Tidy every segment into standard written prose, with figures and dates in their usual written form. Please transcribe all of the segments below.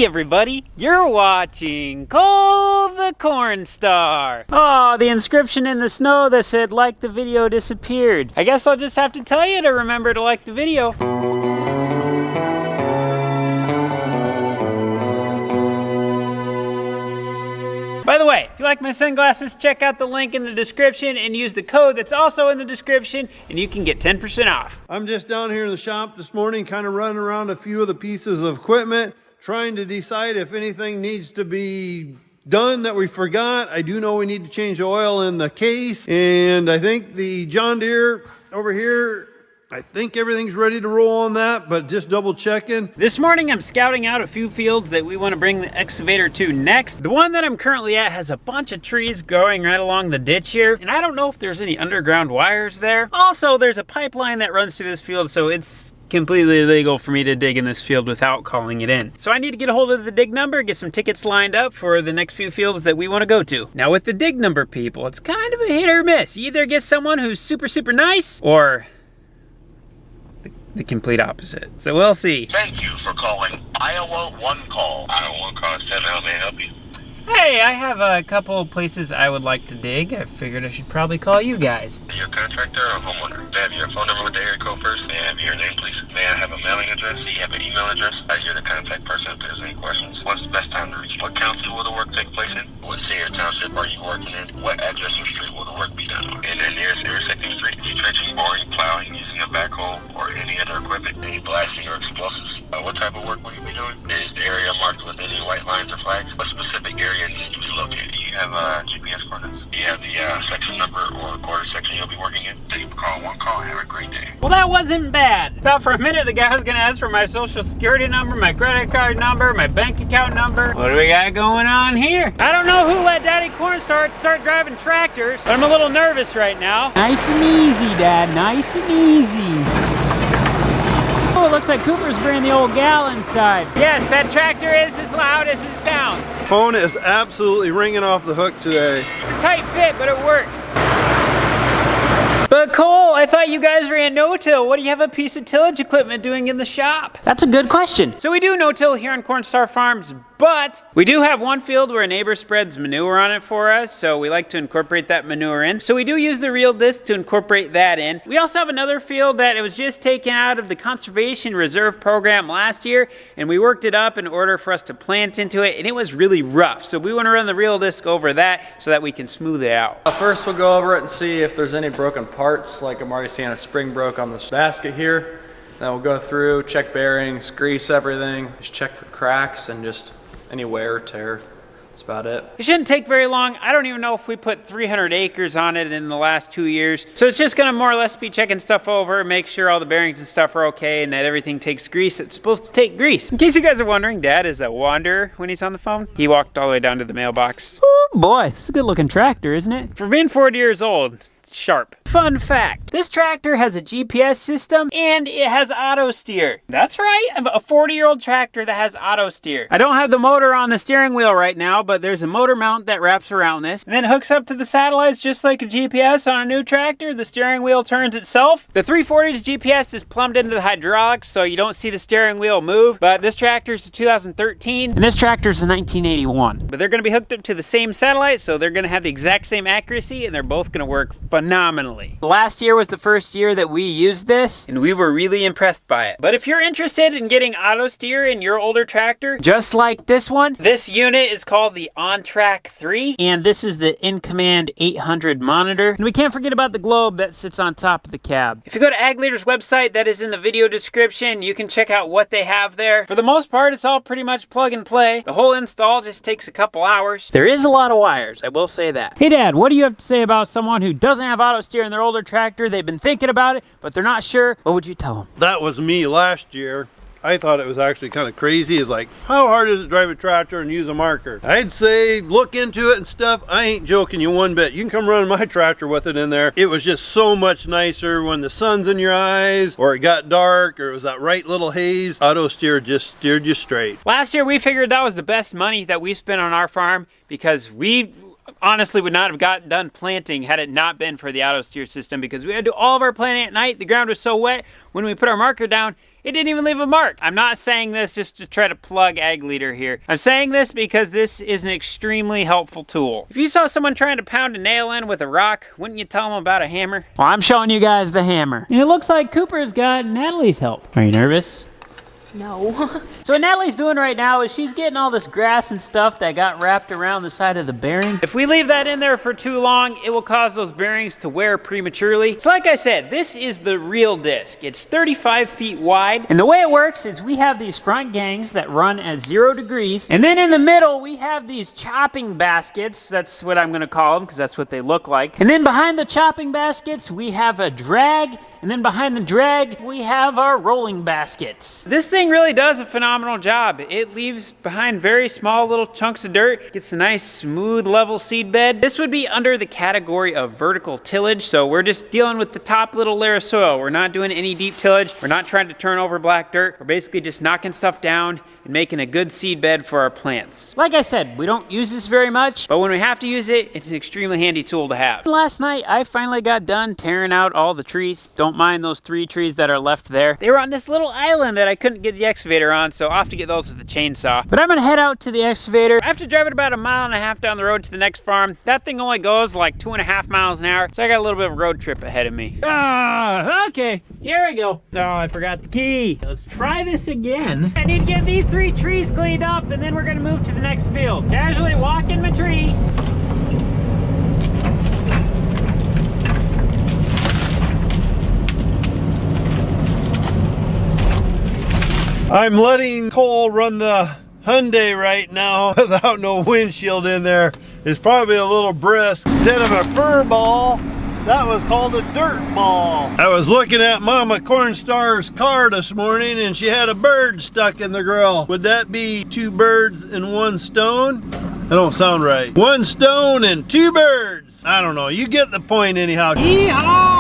Hey everybody, you're watching Cole the Cornstar. Oh, the inscription in the snow that said like the video disappeared. I guess I'll just have to tell you to remember to like the video. By the way, if you like my sunglasses, check out the link in the description and use the code that's also in the description and you can get 10% off. I'm just down here in the shop this morning, kind of running around a few of the pieces of equipment, trying to decide if anything needs to be done that we forgot. I do know we need to change the oil in the case, and I think the John Deere over here, I think everything's ready to roll on that, but just double checking. This morning I'm scouting out a few fields that we want to bring the excavator to next. The one that I'm currently at has a bunch of trees going right along the ditch here, and I don't know if there's any underground wires there. Also, there's a pipeline that runs through this field, so it's completely illegal for me to dig in this field without calling it in. So I need to get a hold of the dig number, get some tickets lined up for the next few fields that we want to go to. Now with the dig number people, it's kind of a hit or miss. You either get someone who's super nice or the complete opposite. So we'll see. Thank you for calling Iowa One Call. Iowa One Call is 7. How may I help you? Hey, I have a couple of places I would like to dig. I figured I should probably call you guys. Your contractor or homeowner? May I have your phone number with the area code first? May I have your name, please? May I have a mailing address? Do you have an email address? You're the contact person if there's any questions. What's the best time to reach? What county will the work take place in? What city or township are you working in? What address or street will the work be done on? And then nearest intersecting street, are you trenching, boring, plowing, using a backhoe, or any other equipment? Any blasting or explosives? What type of work will you be doing? Is the area marked with any white lines or flags? What specific area needs to be located? Do you have GPS coordinates? Do you have the section number or quarter section you'll be working in? Thank you for calling One Call. Have a great day. Well, that wasn't bad. Thought for a minute the guy was gonna ask for my social security number, my credit card number, my bank account number. What do we got going on here? I don't know who let Daddy Cornstar start driving tractors, but I'm a little nervous right now. Nice and easy, Dad, nice and easy. Oh, it looks like Cooper's bringing the old gal inside. Yes, that tractor is as loud as it sounds. Phone is absolutely ringing off the hook today. It's a tight fit, but it works. But Cole, I thought you guys ran no-till. What do you have a piece of tillage equipment doing in the shop? That's a good question. So we do no-till here on Cornstar Farms, but we do have one field where a neighbor spreads manure on it for us, so we like to incorporate that manure in. So we do use the real disc to incorporate that in. We also have another field that it was just taken out of the Conservation Reserve Program last year, and we worked it up in order for us to plant into it, and it was really rough. So we want to run the real disc over that so that we can smooth it out. First we'll go over it and see if there's any broken parts, like I'm already seeing a spring broke on this basket here. Then we'll go through, check bearings, grease everything, just check for cracks and just any wear or tear. That's about it. It shouldn't take very long. I don't even know if we put 300 acres on it in the last 2 years. So it's just gonna more or less be checking stuff over, make sure all the bearings and stuff are okay and that everything takes grease. It's supposed to take grease. In case you guys are wondering, Dad is a wanderer when he's on the phone. He walked all the way down to the mailbox. Oh boy, this is a good looking tractor, isn't it? For being 40 years old, it's sharp. Fun fact, this tractor has a GPS system and it has auto steer. That's right, I have a 40-year-old tractor that has auto steer. I don't have the motor on the steering wheel right now, but there's a motor mount that wraps around this and then hooks up to the satellites just like a GPS on a new tractor. The steering wheel turns itself. The 340's GPS is plumbed into the hydraulics, so you don't see the steering wheel move, but this tractor's a 2013 and this tractor's a 1981. But they're gonna be hooked up to the same satellite, so they're gonna have the exact same accuracy and they're both gonna work phenomenally. Last year was the first year that we used this and we were really impressed by it. But if you're interested in getting auto steer in your older tractor, just like this one, this unit is called the OnTrack 3 and this is the InCommand 800 monitor. And we can't forget about the globe that sits on top of the cab. If you go to AgLeader's website, that is in the video description, you can check out what they have there. For the most part, it's all pretty much plug and play. The whole install just takes a couple hours. There is a lot of wires, I will say that. Hey Dad, what do you have to say about someone who doesn't have auto steer in their older tractor? They've been thinking about it, but they're not sure. What would you tell them? That was me last year. I thought it was actually kind of crazy. It's like, how hard is it to drive a tractor and use a marker? I'd say look into it and stuff. I ain't joking you one bit. You can come run my tractor with it in there. It was just so much nicer when the sun's in your eyes or it got dark or it was that right little haze. Auto steer just steered you straight. Last year we figured that was the best money that we spent on our farm because we honestly would not have gotten done planting had it not been for the auto steer system because we had to do all of our planting at night. The ground was so wet. When we put our marker down, it didn't even leave a mark. I'm not saying this just to try to plug AgLeader here. I'm saying this because this is an extremely helpful tool. If you saw someone trying to pound a nail in with a rock, wouldn't you tell them about a hammer? Well, I'm showing you guys the hammer. And it looks like Cooper's got Natalie's help. Are you nervous? No. So what Natalie's doing right now is she's getting all this grass and stuff that got wrapped around the side of the bearing. If we leave that in there for too long, it will cause those bearings to wear prematurely. So like I said, this is the real disc. It's 35 feet wide. And the way it works is we have these front gangs that run at 0 degrees. And then in the middle, we have these chopping baskets. That's what I'm gonna call them because that's what they look like. And then behind the chopping baskets, we have a drag. And then behind the drag, we have our rolling baskets. This thing really does a phenomenal job. It leaves behind very small little chunks of dirt, gets a nice smooth level seed bed. This would be under the category of vertical tillage, so we're just dealing with the top little layer of soil. We're not doing any deep tillage. We're not trying to turn over black dirt. We're basically just knocking stuff down and making a good seed bed for our plants. Like I said, we don't use this very much, but when we have to use it, it's an extremely handy tool to have. Last night, I finally got done tearing out all the trees. Don't mind those 3 trees that are left there. They were on this little island that I couldn't get the excavator on, so I'll have to get those with the chainsaw. But I'm gonna head out to the excavator. I have to drive it about 1.5 miles down the road to the next farm. That thing only goes like 2.5 miles an hour, so I got a little bit of a road trip ahead of me. Okay, here we go. Oh, I forgot the key. Let's try this again. I need to get these 3 trees cleaned up, and then we're gonna move to the next field. Casually walking my tree. I'm letting Cole run the Hyundai right now without no windshield in there. It's probably a little brisk. Instead of a fur ball, that was called a dirt ball. I was looking at Mama Cornstar's car this morning and she had a bird stuck in the grill. Would that be 2 birds and 1 stone? That don't sound right. 1 stone and 2 birds. I don't know. You get the point anyhow. Yeehaw!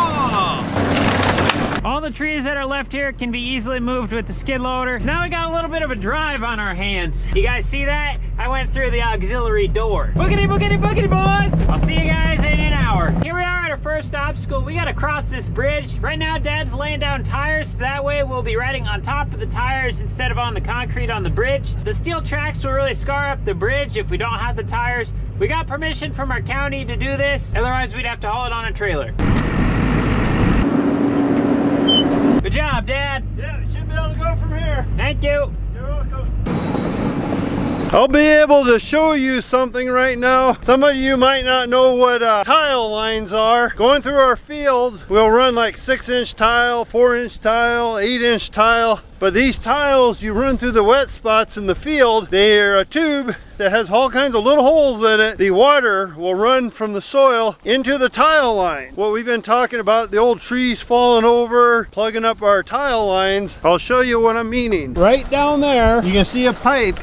All the trees that are left here can be easily moved with the skid loader. So now we got a little bit of a drive on our hands. You guys see that? I went through the auxiliary door. Boogity, boogity, boogity, boys! I'll see you guys in an hour. Here we are at our first obstacle. We gotta cross this bridge. Right now, Dad's laying down tires, so that way we'll be riding on top of the tires instead of on the concrete on the bridge. The steel tracks will really scar up the bridge if we don't have the tires. We got permission from our county to do this. Otherwise, we'd have to haul it on a trailer. Good job, Dad. Yeah, we should be able to go from here. Thank you. You're welcome. I'll be able to show you something right now. Some of you might not know what tile lines are. Going through our fields, we'll run like 6-inch tile, 4-inch tile, 8-inch tile. But these tiles, you run through the wet spots in the field. They're a tube that has all kinds of little holes in it. The water will run from the soil into the tile line. What we've been talking about, the old trees falling over, plugging up our tile lines. I'll show you what I'm meaning. Right down there, you can see a pipe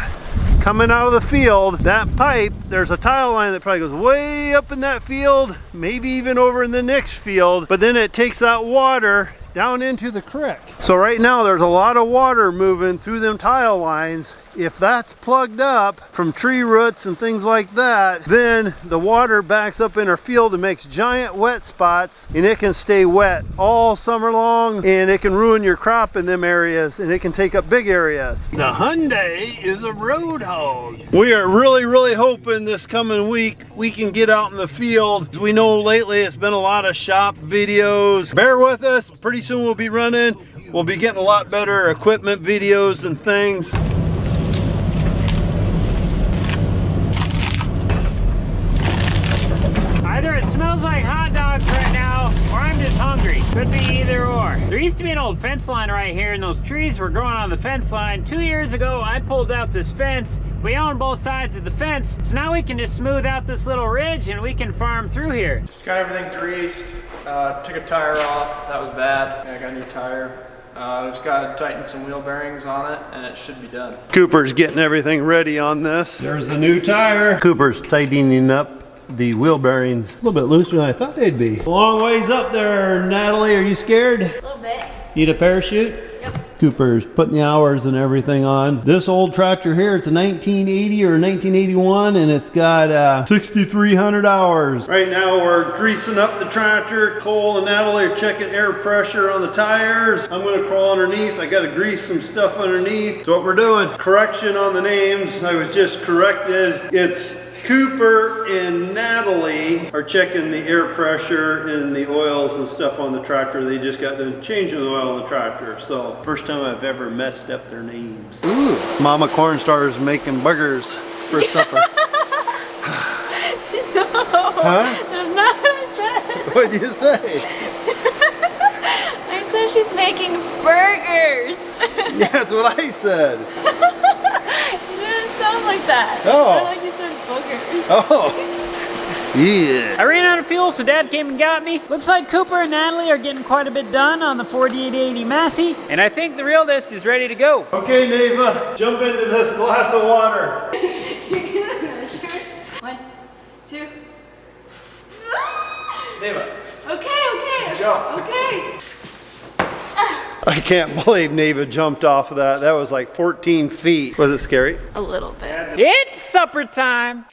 coming out of the field. That pipe, there's a tile line that probably goes way up in that field, maybe even over in the next field, but then it takes that water down into the creek. So right now there's a lot of water moving through them tile lines. If that's plugged up from tree roots and things like that, then the water backs up in our field and makes giant wet spots, and it can stay wet all summer long, and it can ruin your crop in them areas, and it can take up big areas. The Hyundai is a road hog. We are really hoping this coming week we can get out in the field. We know lately it's been a lot of shop videos. Bear with us. Pretty soon we'll be running. We'll be getting a lot better equipment videos and things. Either it smells like hot dogs right now, or I'm just hungry. Could be either or. There used to be an old fence line right here, and those trees were growing on the fence line. 2 years ago, I pulled out this fence. We own both sides of the fence, so now we can just smooth out this little ridge and we can farm through here. Just got everything greased, took a tire off, that was bad. I got a new tire. Just got to tighten some wheel bearings on it and it should be done. Cooper's getting everything ready on this. There's the new tire. Cooper's tightening up the wheel bearings a little bit looser than I thought they'd be. A long ways up there, Natalie. Are you scared? A little bit. Need a parachute? Yep. Cooper's putting the hours and everything on. This old tractor here, it's a 1980 or 1981, and it's got 6,300 hours. Right now we're greasing up the tractor. Cole and Natalie are checking air pressure on the tires. I'm gonna crawl underneath. I gotta grease some stuff underneath. That's what we're doing. Correction on the names. I was just corrected. It's Cooper and Natalie are checking the air pressure and the oils and stuff on the tractor. They just got done changing the oil on the tractor. So first time I've ever messed up their names. Ooh. Mama Cornstar is making burgers for supper. No, huh? that's not what I said. What'd you say? I said she's making burgers. Yeah, that's what I said. It didn't sound like that. Oh. It sounded like you said boogers. Oh. Yeah. I ran out of fuel, so Dad came and got me. Looks like Cooper and Natalie are getting quite a bit done on the 4880 Massey, and I think the real disc is ready to go. Okay, Neva, jump into this glass of water. 1, 2. Neva, Okay. jump. Okay. I can't believe Neva jumped off of that. That was like 14 feet. Was it scary? A little bit. It's supper time.